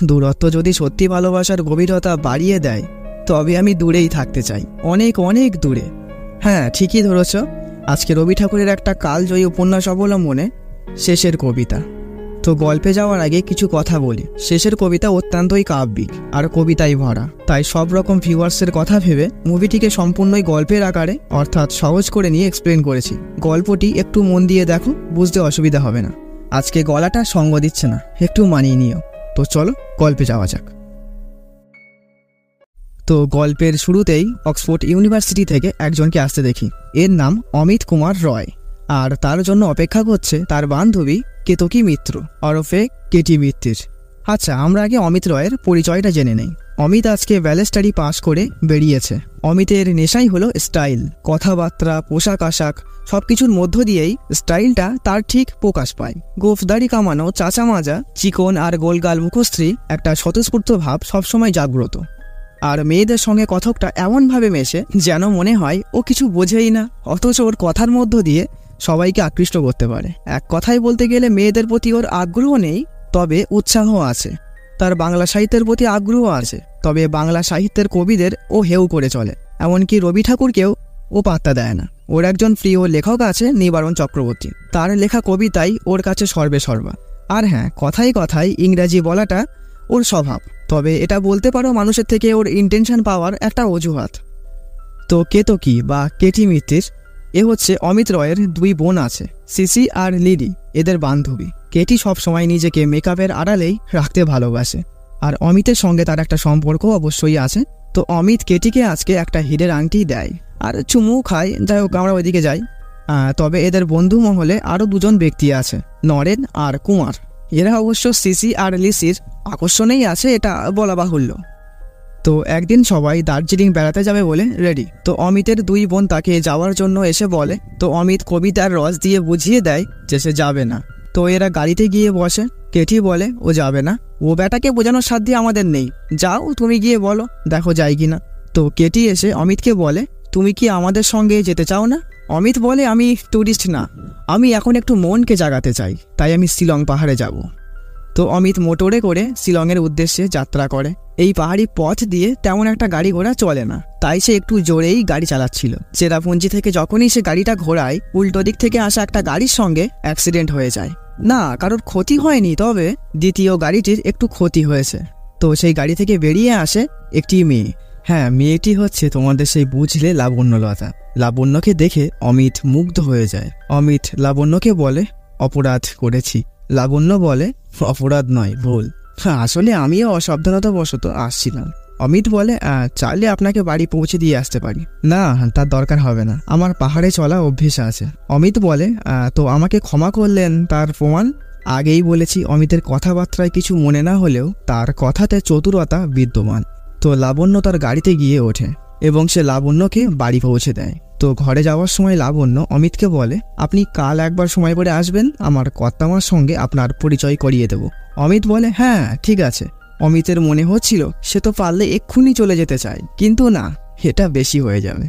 দূরত্ব যদি সত্যি ভালোবাসার গভীরতা বাড়িয়ে দেয়, তবে আমি দূরেই থাকতে চাই, অনেক অনেক দূরে। হ্যাঁ, ঠিকই ধরেছ। আজকে রবি ঠাকুরের একটা কালজয়ী উপন্যাস অবলম্বনে শেষের কবিতা। তো গল্পে যাওয়ার আগে কিছু কথা বলি। শেষের কবিতা অত্যন্তই কাব্যিক আর কবিতায় ভরা, তাই সব রকম ভিউয়ার্সের কথা ভেবে মুভিটিকে সম্পূর্ণই গল্পের আকারে অর্থাৎ সহজ করে নিয়ে এক্সপ্লেন করেছি। গল্পটি একটু মন দিয়ে দেখো, বুঝতে অসুবিধা হবে না। আজকে গলাটা সঙ্গ দিচ্ছে না, একটু মানিয়ে নিও। তো চলো গল্পে যাওয়া যাক। তো গল্পের শুরুতেই অক্সফোর্ড ইউনিভার্সিটি থেকে একজনকে আসতে দেখি। এর নাম অমিত কুমার রয়, আর তার জন্য অপেক্ষা করছে তার বান্ধবী কেতকী মিত্র ওরফে কেটি মিত্তির। আচ্ছা, আমরা আগে অমিত রয়ের পরিচয়টা জেনে নেই। অমিত আজকে ব্যালেস্টারি পাশ করে বেরিয়েছে। অমিতের নেশাই হলো স্টাইল, কথাবার্তা, পোশাক আশাক সবকিছুর মধ্য দিয়েই স্টাইলটা তার ঠিক প্রকাশ পায়। গোফদারি কামানো, চাচা মাজা, চিকন আর গোলগাল মুখশ্রী, একটা স্বতঃস্ফূর্ত ভাব সবসময় জাগ্রত। আর মেয়েদের সঙ্গে কথকটা এমনভাবে মেশে যেন মনে হয় ও কিছু বোঝেই না, অথচ ওর কথার মধ্য দিয়ে সবাইকে আকৃষ্ট করতে পারে। এক কথায় বলতে গেলে মেয়েদের প্রতি ওর আগ্রহ নেই, তবে উৎসাহ আছে। তার বাংলা সাহিত্যের প্রতি আগ্রহ আছে, তবে বাংলা সাহিত্যের কবিদের ও হেউ করে চলে। এমনকি রবি ঠাকুরকেও ও পাত্তা দেয় না। ওর একজন প্রিয় লেখক আছে, নিবারণ চক্রবর্তী। তার লেখা কবিতাই ওর কাছে সর্বে সর্বা। আর হ্যাঁ, কথায় কথায় ইংরাজি বলাটা ওর স্বভাব, তবে এটা বলতে পারো মানুষের থেকে ওর ইন্টেনশন পাওয়ার একটা অজুহাত। তো কেতকী বা কেটি মিত্তির, এ হচ্ছে অমিত রয়ের দুই বোন আছে, সিসি আর লিডি, এদের বান্ধবী। কেটি সবসময় নিজেকে মেকআপের আড়ালেই রাখতে ভালোবাসে, আর অমিতের সঙ্গে তার একটা সম্পর্ক অবশ্যই আছে। তো অমিত কেটিকে আজকে একটা হীরের আংটি দেয় আর চুমু খায়। যাই হোক, আমরা ওইদিকে যাই। তবে এদের বন্ধু মহলে আরও দুজন ব্যক্তি আছে, নরেন আর কুমার। এরা অবশ্য সিসি আর লিসির আকর্ষণেই আছে, এটা বলা বাহুল্য। তো একদিন সবাই দার্জিলিং বেড়াতে যাবে বলে রেডি। তো অমিতের দুই বোন তাকে যাওয়ার জন্য এসে বলে। তো অমিত কবিতার রস দিয়ে বুঝিয়ে দেয় যে সে যাবে না। তো এরা গাড়িতে গিয়ে বসে। কেটি বলে ও যাবে না, ও বেটাকে বোঝানোর সাধ্য আমাদের নেই, যাও তুমি গিয়ে বলো, দেখো যায় কিনা। তো কেটি এসে অমিতকে বলে, তুমি কি আমাদের সঙ্গে যেতে চাও না? অমিত বলে, আমি ট্যুরিস্ট না, আমি এখন একটু মনকে জাগাতে চাই, তাই আমি শিলং পাহাড়ে যাব। তো অমিত মোটরে করে শিলংয়ের উদ্দেশ্যে যাত্রা করে। এই পাহাড়ি পথ দিয়ে তেমন একটা গাড়ি ঘোড়া চলে না, তাই সে একটু জোরেই গাড়ি চালাচ্ছিল। চেরাপুঞ্জি থেকে যখনই সে গাড়িটা ঘোরায়, উল্টো দিক থেকে আসা একটা গাড়ির সঙ্গে অ্যাক্সিডেন্ট হয়ে যায়। না, কারোর ক্ষতি হয়নি, তবে দ্বিতীয় গাড়িটির একটু ক্ষতি হয়েছে। তো সেই গাড়ি থেকে বেরিয়ে আসে একটি মেয়ে। হ্যাঁ, মেয়েটি হচ্ছে তোমাদের সেই বুঝলে লাবণ্যলতা। লাবণ্যকে দেখে অমিত মুগ্ধ হয়ে যায়। অমিত লাবণ্যকে বলে, অপরাধ করেছি। লাবণ্য বলে, অপরাধ নয়, ভুল। আসলে আমিও অসাবধানতাবশত আসছিলাম। অমিত বলে, চাইলে আপনাকে বাড়ি পৌঁছে দিয়ে আসতে পারি। না, তার দরকার হবে না, আমার পাহাড়ে চলা অভ্যেস আছে। অমিত বলে, তো আমাকে ক্ষমা করলেন তার প্রমাণ? আগেই বলেছি, অমিতের কথাবার্তায় কিছু মনে না হলেও তার কথাতে চতুরতা বিদ্যমান। তো লাবণ্য তার গাড়িতে গিয়ে ওঠে এবং সে লাবণ্যকে বাড়ি পৌঁছে দেয়। তো ঘরে যাওয়ার সময় লাবণ্য অমিতকে বলে, আপনি কাল একবার সময় করে আসবেন, আমার কর্তামার সঙ্গে আপনার পরিচয় করিয়ে দেব। অমিত বলে, হ্যাঁ ঠিক আছে। অমিতের মনে হচ্ছিল সে তো পারলে এক্ষুনি চলে যেতে চায়, কিন্তু না, এটা বেশি হয়ে যাবে।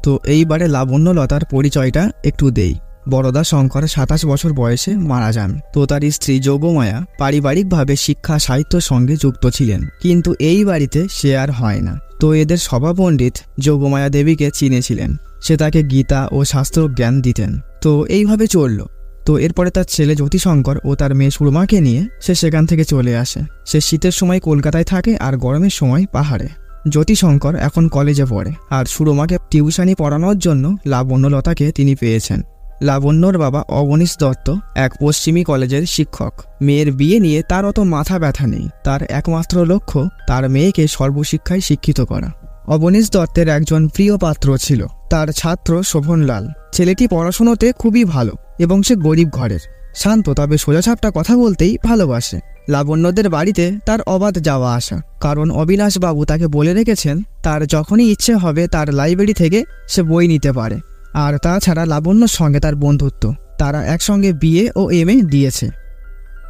তো এইবারে লাবণ্যলতার পরিচয়টা একটু দেই। বরদা শঙ্কর 27 বছর বয়সে মারা যান। তো তার স্ত্রী যোগমায়া পারিবারিকভাবে শিক্ষা সাহিত্যের সঙ্গে যুক্ত ছিলেন, কিন্তু এই বাড়িতে সে আর হয় না। তো এদের সভাপণ্ডিত যোগমায়া দেবীকে চিনেছিলেন, সে তাকে গীতা ও শাস্ত্র জ্ঞান দিতেন। তো এইভাবে চলল। তো এরপরে তার ছেলে জ্যোতিশঙ্কর ও তার মেয়ে সুরমাকে নিয়ে সে সেখান থেকে চলে আসে। সে শীতের সময় কলকাতায় থাকে আর গরমের সময় পাহাড়ে। জ্যোতিশঙ্কর এখন কলেজে পড়ে, আর সুরমাকে টিউশনি পড়ানোর জন্য লাবণ্যলতাকে তিনি পেয়েছেন। লাবণ্যর বাবা অবনীশ দত্ত এক পশ্চিমী কলেজের শিক্ষক। মেয়ের বিয়ে নিয়ে তার অত মাথা ব্যথা নেই, তার একমাত্র লক্ষ্য তার মেয়েকে সর্বশিক্ষায় শিক্ষিত করা। অবনীশ দত্তের একজন প্রিয় পাত্র ছিল, তার ছাত্র শোভনলাল। ছেলেটি পড়াশোনাতে খুবই ভালো এবং সে গরিব ঘরের, শান্ত তবে সোজাসাপটা কথা বলতেই ভালোবাসে। লাবণ্যদের বাড়িতে তার অবাধ যাওয়া আসা, কারণ অবিনাশবাবু তাকে বলে রেখেছেন তার যখনই ইচ্ছে হবে তার লাইব্রেরি থেকে সে বই নিতে পারে। আর তাছাড়া লাবণ্যর সঙ্গে তার বন্ধুত্ব, তারা একসঙ্গে বিএ ও এমএ দিয়েছে।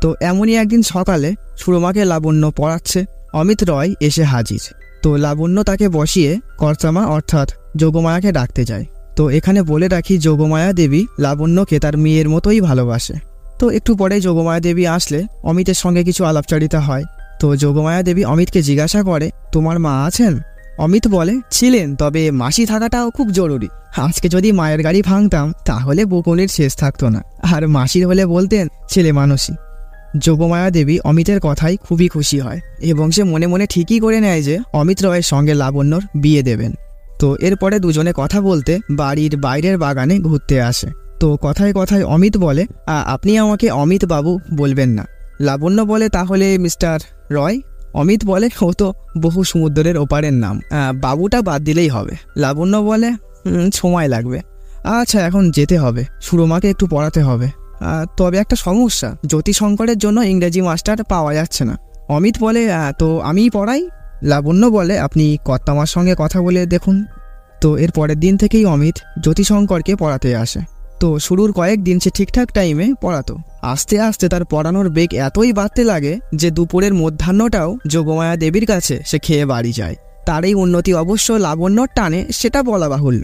তো এমনই একদিন সকালে সুরমাকে লাবণ্য পড়াচ্ছে, অমিত রয় এসে হাজির। তো লাবণ্য তাকে বসিয়ে কর্তামা অর্থাৎ যোগমায়াকে ডাকতে যায়। তো এখানে বলে রাখি, যোগমায়া দেবী লাবণ্যকে তার মেয়ের মতোই ভালোবাসে। তো একটু পরে যোগমায়া দেবী আসলে অমিতের সঙ্গে কিছু আলাপচারিতা হয়। তো যোগমায়া দেবী অমিতকে জিজ্ঞাসা করে, তোমার মা আছেন? অমিত বলে, ছিলেন, তবে মাসি থাকাটাও খুব জরুরি। আজকে যদি মায়ের গাড়ি ভাঙতাম তাহলে বকুনির শেষ থাকতো না, আর মাসির হলে বলতেন ছেলে মানুষই। যোগমায়া দেবী অমিতের কথাই খুবই খুশি হয় এবং সে মনে মনে ঠিকই করে নেয় যে অমিত রয়ের সঙ্গে লাবণ্যর বিয়ে দেবেন। তো এরপরে দুজনে কথা বলতে বাড়ির বাইরের বাগানে ঘুরতে আসে। তো কথায় কথায় অমিত বলে, আপনি আমাকে অমিত বাবু বলবেন না। লাবণ্য বলে, তাহলে মিস্টার রয়? অমিত বলে, ও তো বহু সমুদ্রের ওপারের নাম, বাবুটা বাদ দিলেই হবে। লাবণ্য বলে, সময় লাগবে। আচ্ছা, এখন যেতে হবে, সুরমাকে একটু পড়াতে হবে। তবে একটা সমস্যা, জ্যোতিশঙ্করের জন্য ইংরেজি মাস্টার পাওয়া যাচ্ছে না। অমিত বলে, তো আমিই পড়াই। লাবণ্য বলে, আপনি কর্তামার সঙ্গে কথা বলে দেখুন। তো এর পরের দিন থেকেই অমিত জ্যোতিশঙ্করকে পড়াতে আসে। তো শুরুর কয়েকদিন সে ঠিকঠাক টাইমে পড়াতো। আস্তে আস্তে তার পড়ানোর বেগ এতই বাড়তে লাগে যে দুপুরের মধ্যাহ্নটাও যোগমায়া দেবীর কাছে সে খেয়ে বাড়ি যায়। তার এই উন্নতি অবশ্য লাবণ্যর টানে, সেটা বলা বাহুল্য।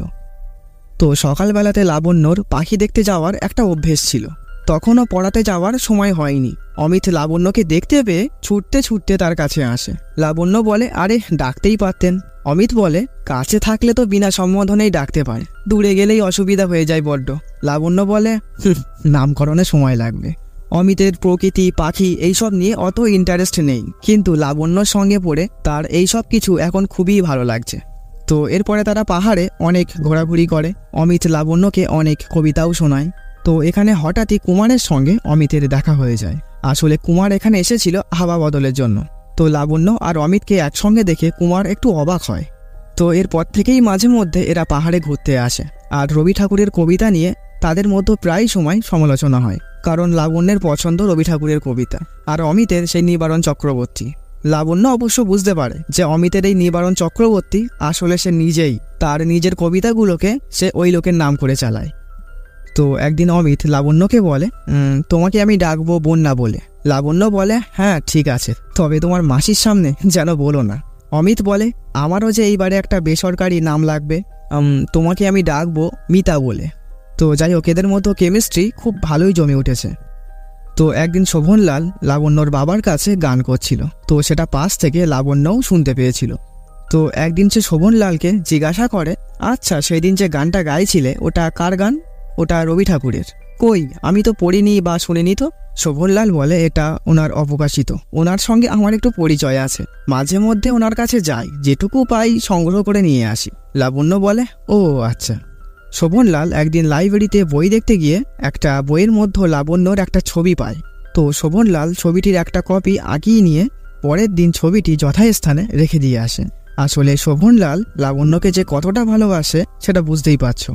তো সকালবেলাতে লাবণ্যর পাখি দেখতে যাওয়ার একটা অভ্যেস ছিল। তখনও পড়াতে যাওয়ার সময় হয়নি। অমিত লাবণ্যকে দেখতে পেয়ে ছুটতে ছুটতে তার কাছে আসে। লাবণ্য বলে, আরে ডাকতেই পারতেন। অমিত বলে, কাছে থাকলে তো বিনা সম্বোধনেই ডাকতে পারে, দূরে গেলেই অসুবিধা হয়ে যায় বড্ড। লাবণ্য বলে, নামকরণে সময় লাগবে। অমিতের প্রকৃতি, পাখি এইসব নিয়ে অত ইন্টারেস্ট নেই, কিন্তু লাবণ্যর সঙ্গে পড়ে তার এইসব কিছু এখন খুবই ভালো লাগছে। তো এরপরে তারা পাহাড়ে অনেক ঘোরাঘুরি করে। অমিত লাবণ্যকে অনেক কবিতাও শোনায়। তো এখানে হঠাৎই কুমারের সঙ্গে অমিতের দেখা হয়ে যায়। আসলে কুমার এখানে এসেছিল হাওয়া বদলের জন্য। তো লাবণ্য আর অমিতকে একসঙ্গে দেখে কুমার একটু অবাক হয়। তো এরপর থেকেই মাঝে মধ্যে এরা পাহাড়ে ঘুরতে আসে। আর রবি ঠাকুরের কবিতা নিয়ে তাদের মধ্যে প্রায় সময় সমালোচনা হয়, কারণ লাবণ্যের পছন্দ রবি ঠাকুরের কবিতা আর অমিতের সেই নিবারণ চক্রবর্তী। লাবণ্য অবশ্য বুঝতে পারে যে অমিতের এই নিবারণ চক্রবর্তী আসলে সে নিজেই, তার নিজের কবিতাগুলোকে সে ওই লোকের নাম করে চালায়। তো একদিন অমিত লাবণ্যকে বলে, তোমাকে আমি ডাকবো বন্যা বলে। লাবণ্য বলে, হ্যাঁ ঠিক আছে, তবে তোমার মাসির সামনে যেন বলো না। অমিত বলে, আমারও যে এইবারে একটা বেসরকারি নাম লাগবে, তোমাকে আমি ডাকবো মিতা বলে। তো যাই হোক, এদের মতো কেমিস্ট্রি খুব ভালোই জমে উঠেছে। তো একদিন শোভনলাল লাবণ্যর বাবার কাছে গান করছিল। তো সেটা পাশ থেকে লাবণ্যও শুনতে পেয়েছিল। তো একদিন সে শোভনলালকে জিজ্ঞাসা করে, আচ্ছা সেদিন যে গানটা গাইছিলে ওটা কার গান? ওটা রবি ঠাকুরের। কই, আমি তো পড়িনি বা শুনিনি তো। শোভনলাল বলে, এটা ওনার অবকাশিত, ওনার সঙ্গে আমার একটু পরিচয় আছে, মাঝে মধ্যে ওনার কাছে যাই, যেটুকু পাই সংগ্রহ করে নিয়ে আসি। লাবণ্য বলে, ও আচ্ছা। শোভনলাল একদিন লাইব্রেরিতে বই দেখতে গিয়ে একটা বইয়ের মধ্যে লাবণ্যর একটা ছবি পায়। তো শোভনলাল ছবিটির একটা কপি আগিয়ে নিয়ে পরের দিন ছবিটি যথাস্থানে রেখে দিয়ে আসে। আসলে শোভনলাল লাবণ্যকে যে কতটা ভালোবাসে সেটা বুঝতেই পারছো।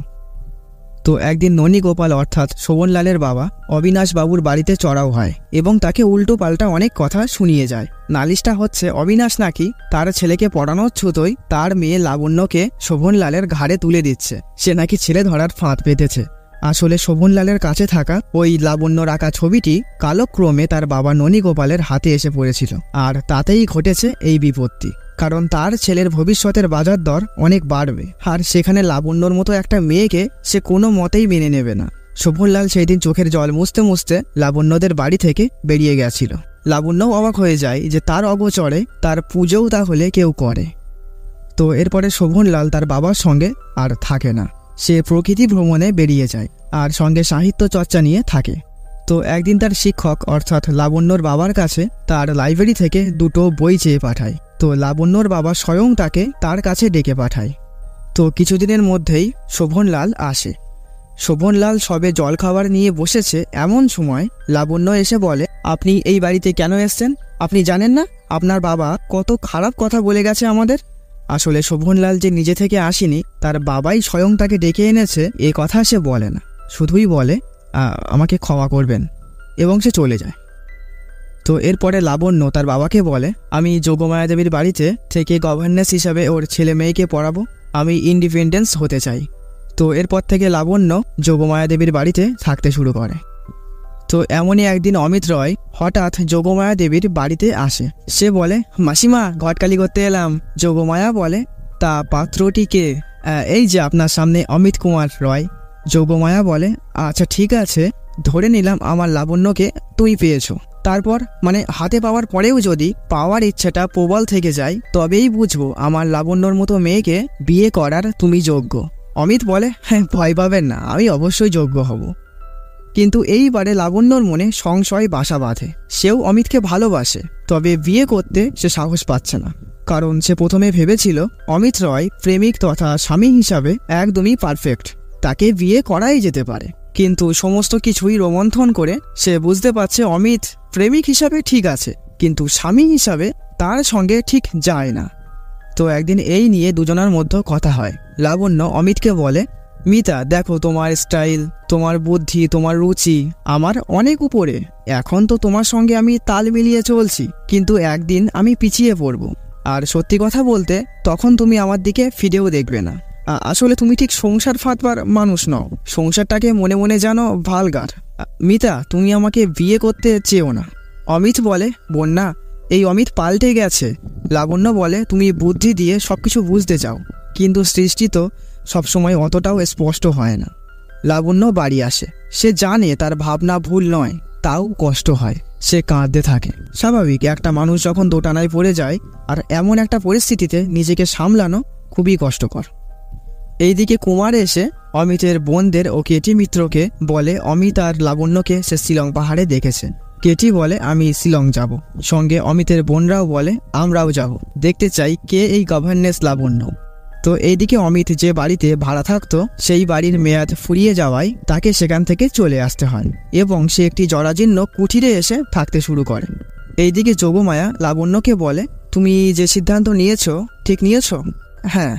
তো একদিন ননী গোপাল অর্থাৎ শোভনলালের বাবা অবিনাশ বাবুর বাড়িতে চড়াও হয় এবং তাকে উল্টো পাল্টা অনেক কথা শুনিয়ে যায়। নালিশটা হচ্ছে অবিনাশ নাকি তার ছেলেকে পড়ানোর ছুতোয় তার মেয়ে লাবণ্যকে শোভনলালের ঘাড়ে তুলে দিচ্ছে, সে নাকি ছেলে ধরার ফাঁদ পেতেছে। আসলে শোভনলালের কাছে থাকা ওই লাবণ্যর আঁকা ছবিটি কালক্রমে তার বাবা ননী গোপালের হাতে এসে পড়েছিল, আর তাতেই ঘটেছে এই বিপত্তি। কারণ তার ছেলের ভবিষ্যতের বাজার দর অনেক বাড়বে, আর সেখানে লাবণ্যর মতো একটা মেয়েকে সে কোনো মতেই মেনে নেবে না। শোভনলাল সেই দিন চোখের জল মুছতে মুছতে লাবণ্যদের বাড়ি থেকে বেরিয়ে গেছিল। লাবণ্যও অবাক হয়ে যায় যে তার অগোচরে তার পুজোও তাহলে কেউ করে। তো এরপরে শোভনলাল তার বাবার সঙ্গে আর থাকে না, সে প্রকৃতি ভ্রমণে বেরিয়ে যায় আর সঙ্গে সাহিত্য চর্চা নিয়ে থাকে। তো একদিন তার শিক্ষক অর্থাৎ লাবণ্যর বাবার কাছে তার লাইব্রেরি থেকে দুটো বই চেয়ে পাঠায়। তো লাবণ্যর বাবা স্বয়ং তাকে তার কাছে ডেকে পাঠায়। তো কিছুদিনের মধ্যেই শোভনলাল আসে। শোভনলাল সবে জলখাবার নিয়ে বসেছে, এমন সময় লাবণ্য এসে বলে, আপনি এই বাড়িতে কেন এসছেন? আপনি জানেন না আপনার বাবা কত খারাপ কথা বলে গেছে আমাদের? আসলে শোভনলাল যে নিজে থেকে আসেনি, তার বাবাই স্বয়ং তাকে ডেকে এনেছে এ কথা সে বলে না, শুধুই বলে আমাকে ক্ষমা করবেন, এবং সে চলে যায়। তো এরপরে লাবণ্য তার বাবাকে বলে, আমি যোগমায়া দেবীর বাড়িতে থেকে গভর্নেন্স হিসাবে ওর ছেলে মেয়েকে পড়াবো, আমি ইন্ডিপেন্ডেন্স হতে চাই। তো এরপর থেকে লাবণ্য যোগমায়া দেবীর বাড়িতে থাকতে শুরু করে। তো এমনই একদিন অমিত রয় হঠাৎ যোগমায়া দেবীর বাড়িতে আসে। সে বলে, মাসিমা ঘটকালি করতে এলাম। যোগমায়া বলে, তা পাত্রটি কে? এই যে আপনার সামনে অমিত কুমার রয়। যোগমায়া বলে, আচ্ছা ঠিক আছে, ধরে নিলাম আমার লাবণ্যকে তুই পেয়েছো, তারপর মানে হাতে পাওয়ার পরেও যদি পাওয়ার ইচ্ছাটা প্রবল থেকে যায় তবেই বুঝবো আমার লাবণ্যর মতো মেয়েকে বিয়ে করার তুমি যোগ্য। অমিত বলে, হ্যাঁ ভয় পাবেন না, আমি অবশ্যই যোগ্য হব। কিন্তু এইবারে লাবণ্যর মনে সংশয় বাসা বাঁধে। সেও অমিতকে ভালোবাসে, তবে বিয়ে করতে সে সাহস পাচ্ছে না। কারণ সে প্রথমে ভেবেছিল অমিত রয় প্রেমিক তথা স্বামী হিসাবে একদমই পারফেক্ট, তাকে বিয়ে করাই যেতে পারে। কিন্তু সমস্ত কিছুই রোমন্থন করে সে বুঝতে পারছে অমিত প্রেমিক হিসাবে ঠিক আছে, কিন্তু স্বামী হিসাবে তার সঙ্গে ঠিক যায় না। তো একদিন এই নিয়ে দুজনের মধ্যে কথা হয়। লাবণ্য অমিতকে বলে, মিতা দেখো, তোমার স্টাইল, তোমার বুদ্ধি, তোমার রুচি আমার অনেক উপরে। এখন তো তোমার সঙ্গে আমি তাল মিলিয়ে চলছি, কিন্তু একদিন আমি পিছিয়ে পড়ব। আর সত্যি কথা বলতে তখন তুমি আমার দিকে ফিরেও দেখবে না। আসলে তুমি ঠিক সংসার ফাঁদবার মানুষ নও, সংসারটাকে মনে মনে জানো ভালগার। মিতা, তুমি আমাকে বিয়ে করতে চেও না। অমিত বলে, বন্যা, এই অমিত পাল্টে গেছে। লাবণ্য বলে, তুমি বুদ্ধি দিয়ে সবকিছু বুঝতে চাও, কিন্তু সৃষ্টি তো সবসময় অতটাও স্পষ্ট হয় না। লাবণ্য বাড়ি আসে। সে জানে তার ভাবনা ভুল নয়, তাও কষ্ট হয়। সে কাঁদতে থাকে। স্বাভাবিক, একটা মানুষ যখন দোটানায় পড়ে যায় আর এমন একটা পরিস্থিতিতে নিজেকে সামলানো খুবই কষ্টকর। এইদিকে কুমার এসে অমিতের বোনদের ও কেটি মিত্রকে বলে অমিত আর লাবণ্যকে সে শিলং পাহাড়ে দেখেছে। কেটি বলে, আমি শিলং যাব। সঙ্গে অমিতের বোনরাও বলে, আমরাও যাব, দেখতে চাই কে এই গভর্নেন্স লাবণ্য। তো এইদিকে অমিত যে বাড়িতে ভাড়া থাকতো সেই বাড়ির মেয়াদ ফুরিয়ে যাওয়ায় তাকে সেখান থেকে চলে আসতে হয় এবং সে একটি জরাজীর্ণ কুঠিরে এসে থাকতে শুরু করে। এইদিকে যোগমায়া লাবণ্যকে বলে, তুমি যে সিদ্ধান্ত নিয়েছো ঠিক নিয়েছো? হ্যাঁ,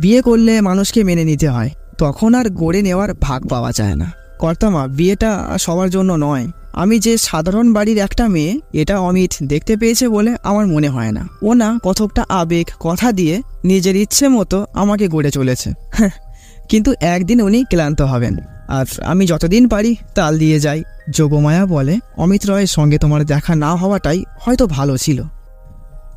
বিয়ে করলে মানুষকে মেনে নিতে হয়, তখন আর গড়ে নেওয়ার ভাগ পাওয়া যায় না। কর্তামা, বিয়েটা সবার জন্য নয়। আমি যে সাধারণ বাড়ির একটা মেয়ে, এটা অমিত দেখতে পেয়েছে বলে আমার মনে হয় না। ও না কতকটা আবেগ কথা দিয়ে নিজের ইচ্ছে মতো আমাকে গড়ে চলেছে। কিন্তু একদিন উনি ক্লান্ত হবেন, আর আমি যতদিন পারি তাল দিয়ে যাই। যোগমায়া বলে, অমিত রয়ের সঙ্গে তোমার দেখা না হওয়াটাই হয়তো ভালো ছিল।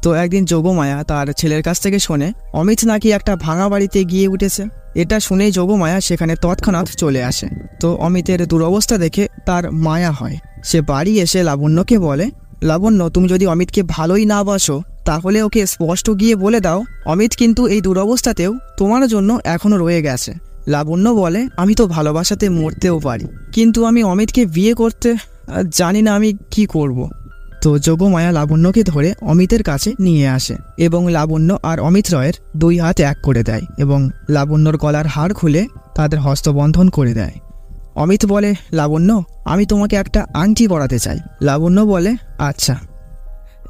তো একদিন যোগমায়া তার ছেলের কাছ থেকে শোনে অমিত নাকি একটা ভাঙা বাড়িতে গিয়ে উঠেছে। এটা শুনেই যোগমায়া সেখানে তৎক্ষণাৎ চলে আসে। তো অমিতের দুরবস্থা দেখে তার মায়া হয়। সে বাড়ি এসে লাবণ্যকে বলে, লাবণ্য, তুমি যদি অমিতকে ভালোই না বাসো তাহলে ওকে স্পষ্ট গিয়ে বলে দাও অমিত কিন্তু এই দুরবস্থাতেও তোমার জন্য এখনো রয়ে গেছে। লাবণ্য বলে, আমি তো ভালোবাসাতে মরতেও পারি, কিন্তু আমি অমিতকে বিয়ে করতে জানি না আমি কি করব। তো যোগমায়া লাবণ্যকে ধরে অমিতের কাছে নিয়ে আসে এবং লাবণ্য আর অমিত রয়ের দুই হাত এক করে দেয় এবং লাবণ্যর গলার হাড় খুলে তাদের হস্তবন্ধন করে দেয়। অমিত বলে, লাবণ্য, আমি তোমাকে একটা আংটি পরাতে চাই। লাবণ্য বলে, আচ্ছা।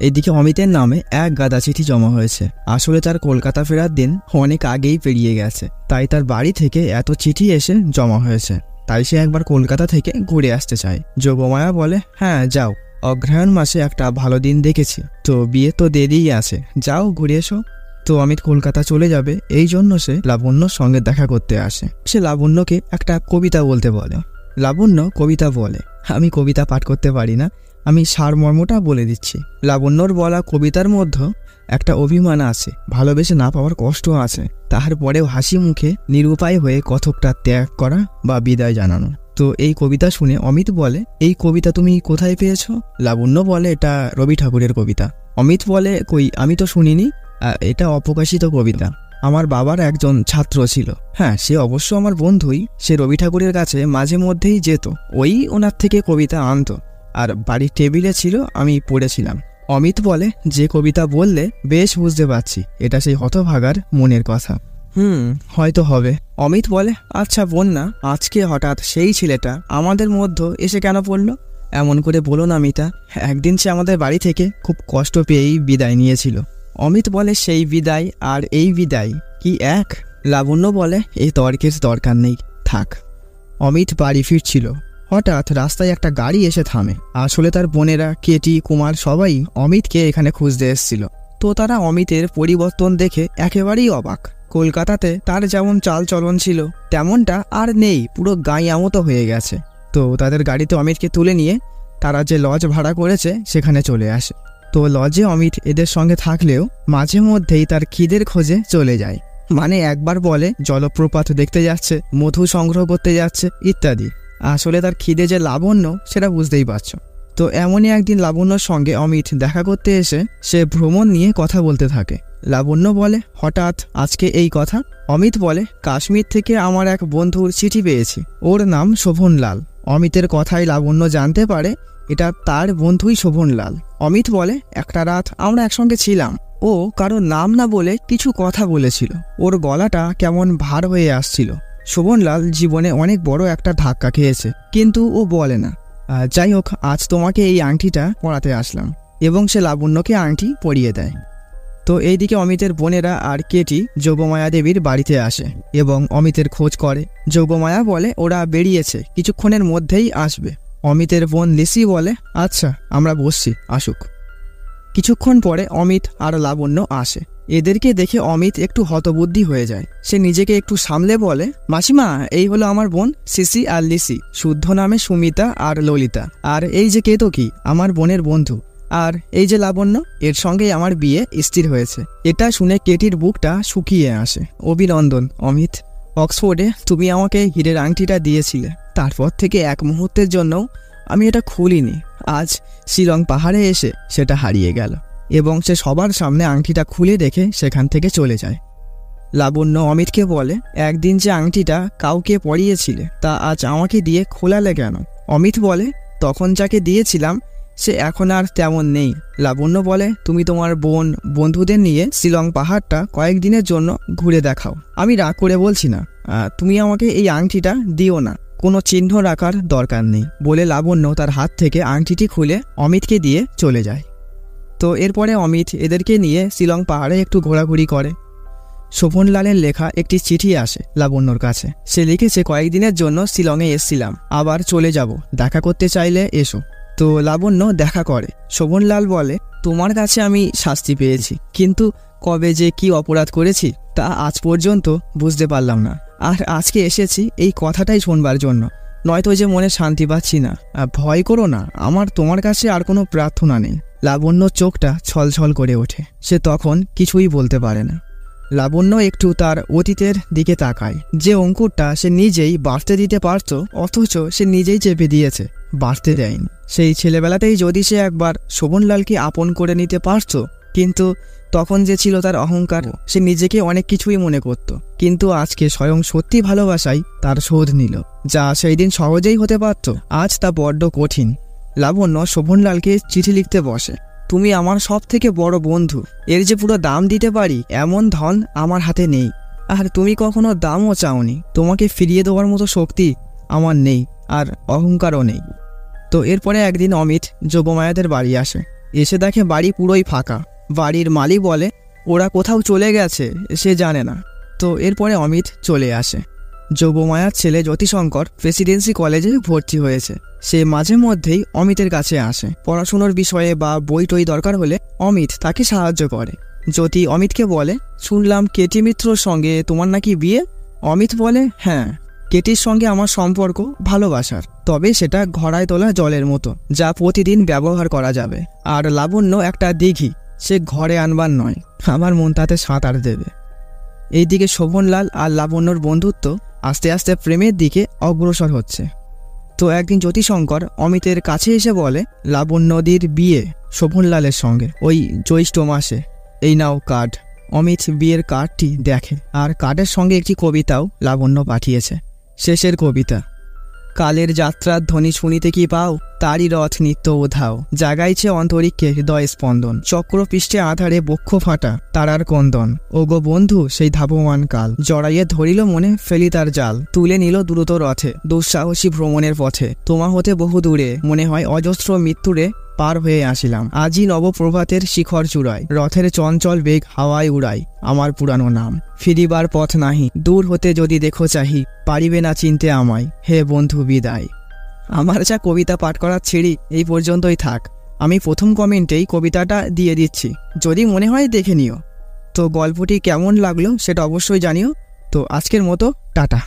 এদিকে অমিতের নামে এক গাদা চিঠি জমা হয়েছে। আসলে তার কলকাতা ফেরার দিন অনেক আগেই পেরিয়ে গেছে, তাই তার বাড়ি থেকে এত চিঠি এসে জমা হয়েছে। তাই সে একবার কলকাতা থেকে ঘুরে আসতে চায়। যোগমায়া বলে, হ্যাঁ যাও, অগ্রহায়ণ মাসে একটা ভালো দিন দেখেছি, তো বিয়ে তো দেরিই আছে, যাও ঘুরে এসো। তো অমিত কলকাতা চলে যাবে, এই জন্য সে লাবণ্যর সঙ্গে দেখা করতে আসে। সে লাবণ্যকে একটা কবিতা বলতে বলে। লাবণ্য কবিতা বলে, আমি কবিতা পাঠ করতে পারি না, আমি সারমর্মটা বলে দিচ্ছি। লাবণ্যর বলা কবিতার মধ্যে একটা অভিমান আছে, ভালোবেসে না পাওয়ার কষ্ট আছে, তারপরেও হাসি মুখে নিরুপায় হয়ে কতকটা ত্যাগ করা বা বিদায় জানানো। তো এই কবিতা শুনে অমিত বলে, এই কবিতা তুমি কোথায় পেয়েছো? লাবণ্য বলে, এটা রবি ঠাকুরের কবিতা। অমিত বলে, কই, আমি তো শুনিনি, এটা অপ্রকাশিত কবিতা। আমার বাবার একজন ছাত্র ছিল, হ্যাঁ সে অবশ্য আমার বন্ধুই, সে রবি ঠাকুরের কাছে মাঝে মধ্যেই যেত, ওই ওনার থেকে কবিতা আনতো, আর বাড়ির টেবিলে ছিল, আমি পড়েছিলাম। অমিত বলে, যে কবিতা বললে বেশ বুঝতে পারছি এটা সেই হতভাগার মনের কথা। হয়তো হবে। অমিত বলে, আচ্ছা বন্যা, আজকে হঠাৎ সেই ছেলেটা আমাদের মধ্যে এসে কেন পড়লো? এমন করে বলো না মিতা, একদিন সে আমাদের বাড়ি থেকে খুব কষ্ট পেয়েই বিদায় নিয়েছিল। অমিত বলে, সেই বিদায় আর এই বিদায় কি এক? লাবণ্য বলে, এই তর্কের দরকার নেই, থাক। অমিত বাড়ি ফিরছিল, হঠাৎ রাস্তায় একটা গাড়ি এসে থামে। আসলে তার বোনেরা কেটি, কুমার সবাই অমিতকে এখানে খুঁজতে এসেছিল। তো তারা অমিতের পরিবর্তন দেখে একেবারেই অবাক। কলকাতাতে তার যেমন চাল চলন ছিল তেমনটা আর নেই, পুরো গাঁইয়া মতো হয়ে গেছে। তো তাদের গাড়িতে অমিতকে তুলে নিয়ে তারা যে লজ ভাড়া করেছে সেখানে চলে আসে। তো লজে অমিত এদের সঙ্গে থাকলেও মাঝে মধ্যেই তার খিদের খোঁজে চলে যায়। মানে একবার বলে জলপ্রপাত দেখতে যাচ্ছে, মধু সংগ্রহ করতে যাচ্ছে ইত্যাদি। আসলে তার খিদে যে লাবণ্য সেটা বুঝতেই পারছো। তো এমনই একদিন লাবণ্যর সঙ্গে অমিত দেখা করতে এসে সে ভ্রমণ নিয়ে কথা বলতে থাকে। লাবণ্য বলে, হঠাৎ আজকে এই কথা? অমিত বলে, কাশ্মীর থেকে আমার এক বন্ধুর চিঠি পেয়েছি, ওর নাম শোভনলাল। অমিতের কথায় লাবণ্য জানতে পারে এটা তার বন্ধুই শোভনলাল। অমিত বলে, একটা রাত আমরা একসঙ্গে ছিলাম, ও কারো নাম না বলে কিছু কথা বলেছিল, ওর গলাটা কেমন ভার হয়ে আসছিল। শোভনলাল জীবনে অনেক বড় একটা ধাক্কা খেয়েছে, কিন্তু ও বলে না। যাই হোক, আজ তোমাকে এই আংটিটা পরাতে আসলাম। এবং সে লাবণ্যকে আংটি পরিয়ে দেয়। তো এইদিকে অমিতের বোনেরা আর কেটি যোগমায়া দেবীর বাড়িতে আসে এবং অমিতের খোঁজ করে। যোগমায়া বলে ওরা বেরিয়েছে, কিছুক্ষণের মধ্যেই আসবে। অমিতের বোন লিসি বলে, আচ্ছা আমরা বসছি, আসুক। কিছুক্ষণ পরে অমিত আর লাবণ্য আসে। এদেরকে দেখে অমিত একটু হতবুদ্ধি হয়ে যায়। সে নিজেকে একটু সামলে বলে, মাসিমা, এই হলো আমার বোন সিসি আর লিসি, শুদ্ধ নামে সুমিতা আর ললিতা। আর এই যে কেতকী, আমার বোনের বন্ধু। আর এই যে লাবণ্য, এর সঙ্গেই আমার বিয়ে স্থির হয়েছে। এটা শুনে কেটির বুকটা শুকিয়ে আসে। অভিনন্দন অমিত, অক্সফোর্ডে তুমি আমাকে হীরের আংটিটা দিয়েছিলে, তারপর থেকে এক মুহূর্তের জন্যও আমি এটা খুলিনি। আজ শিলং পাহাড়ে এসে সেটা হারিয়ে গেল। এবং সে সবার সামনে আংটিটা খুলে রেখে সেখান থেকে চলে যায়। লাবণ্য অমিতকে বলে, একদিন যে আংটিটা কাউকে পরিয়েছিলে তা আজ আমাকে দিয়ে খোলালে কেন? অমিত বলে, তখন যাকে দিয়েছিলাম সে এখন আর তেমন নেই। লাবণ্য বলে, তুমি তোমার বোন বন্ধুদের নিয়ে শিলং পাহাড়টা কয়েকদিনের জন্য ঘুরে দেখাও। আমি রাগ করে বলছি না, তুমি আমাকে এই আংটিটা দিও না, কোনো চিহ্ন রাখার দরকার নেই বলে লাবণ্য তার হাত থেকে আংটিটি খুলে অমিতকে দিয়ে চলে যায়। তো এরপরে অমিত এদেরকে নিয়ে শিলং পাহাড়ে একটু ঘোরাঘুরি করে। শোভনলালের লেখা একটি চিঠি আসে লাবণ্যর কাছে। সে লিখেছে, কয়েকদিনের জন্য শিলংয়ে এসছিলাম, আবার চলে যাব, দেখা করতে চাইলে এসো। তো লাবণ্য দেখা করে। শোভনলাল বলে, তোমার কাছে আমি শাস্তি পেয়েছি, কিন্তু কবে যে কি অপরাধ করেছি তা আজ পর্যন্ত বুঝতে পারলাম না। আর আজকে এসেছি এই কথাটাই শুনবার জন্য, নয়তো যে মনে শান্তি পাচ্ছি না। ভয় করো না, আমার তোমার কাছে আর কোনো প্রার্থনা নেই। লাবণ্যর চোখটা ছলছল করে ওঠে। সে তখন কিছুই বলতে পারে না। লাবণ্য একটু তার অতীতের দিকে তাকায়। যে অঙ্কুরটা সে নিজেই বাড়তে দিতে পারত, অথচ সে নিজেই চেপে দিয়েছে, বাড়তে দেয়নি। সেই ছেলেবেলাতেই যদি সে একবার শোভনলালকে আপন করে নিতে পারত, কিন্তু তখন যে ছিল তার অহংকার, সে নিজেকে অনেক কিছুই মনে করত। কিন্তু আজকে স্বয়ং সত্যি ভালোবাসাই তার শোধ নিল, যা সেই দিন সহজেই হতে পারত, আজ তা বড্ড কঠিন। লাবণ্য শোভনলালকে চিঠি লিখতে বসে, তুমি আমার সব থেকে বড় বন্ধু, এর যে পুরো দাম দিতে পারি এমন ধন আমার হাতে নেই। আর তুমি কখনো দামও চাওনি, তোমাকে ফিরিয়ে দেওয়ার মতো শক্তি আমার নেই, আর অহংকারও নেই। তো এরপরে একদিন অমিত যোগমায়াদের বাড়ি আসে। এসে দেখে বাড়ি পুরোই ফাঁকা। বাড়ির মালিক বলে, ওরা কোথাও চলে গেছে, সে জানে না। তো এরপরে অমিত চলে আসে। যোগমায়ার ছেলে জ্যোতিশঙ্কর প্রেসিডেন্সি কলেজে ভর্তি হয়েছে। সে মাঝে মধ্যেই অমিতের কাছে আসে। পড়াশোনার বিষয়ে বা বই টই দরকার হলে অমিত তাকে সাহায্য করে। জ্যোতি অমিতকে বলে, শুনলাম কেটি মিত্রর সঙ্গে তোমার নাকি বিয়ে? অমিত বলে, হ্যাঁ, কেটির সঙ্গে আমার সম্পর্ক ভালোবাসার, তবে সেটা ঘড়ায় তোলা জলের মতো, যা প্রতিদিন ব্যবহার করা যাবে। আর লাবণ্য একটা দিঘি, সে ঘরে আনবার নয়, আমার মন তাতে সাঁতার দেবে। এইদিকে শোভনলাল আর লাবণ্যর বন্ধুত্ব আস্তে আস্তে প্রেমের দিকে অগ্রসর হচ্ছে। তো একদিন জ্যোতিশঙ্কর অমিতের কাছে এসে বলে, লাবণ্যদির বিয়ে শোভনলালের সঙ্গে ওই জ্যৈষ্ঠ মাসে, এই নাও কার্ড। অমিত বিয়ের কার্ডটি দেখে, আর কার্ডের সঙ্গে একটি কবিতাও লাবণ্য পাঠিয়েছে। শেষের কবিতা, কালের যাত্রার ধ্বনি শুনিতে কি পাও, তারই রথ নিত্য উধাও, জাগাইছে অন্তরিক্ষে হৃদয় স্পন্দন, চক্রপৃষ্ঠে আধারে বক্ষ ফাটা তারার কন্দন, ও গো বন্ধু সেই ধাবমান কাল, জড়াইয়ে ধরিল মনে ফেলি তার জাল, তুলে নিল দ্রুত রথে দুঃসাহসী ভ্রমণের পথে, তোমা হতে বহু দূরে মনে হয় অজস্র মৃত্যুরে পার হয়ে আসিলাম, আজই নবপ্রভাতের শিখর চূড়ায়, রথের চঞ্চল বেগ হাওয়ায় উড়াই আমার পুরানো নাম, ফিরিবার পথ নাহি, দূর হতে যদি দেখো চাহি, পারিবে না চিনতে আমায়, হে বন্ধু বিদায়। আমার যা কবিতা পাঠ করার ছিঁড়ি এই পর্যন্তই থাক। আমি প্রথম কমেন্টেই কবিতাটা দিয়ে দিচ্ছি, যদি মনে হয় দেখে নিও। তো গল্পটি কেমন লাগলো সেটা অবশ্যই জানিও। তো আজকের মতো টাটা।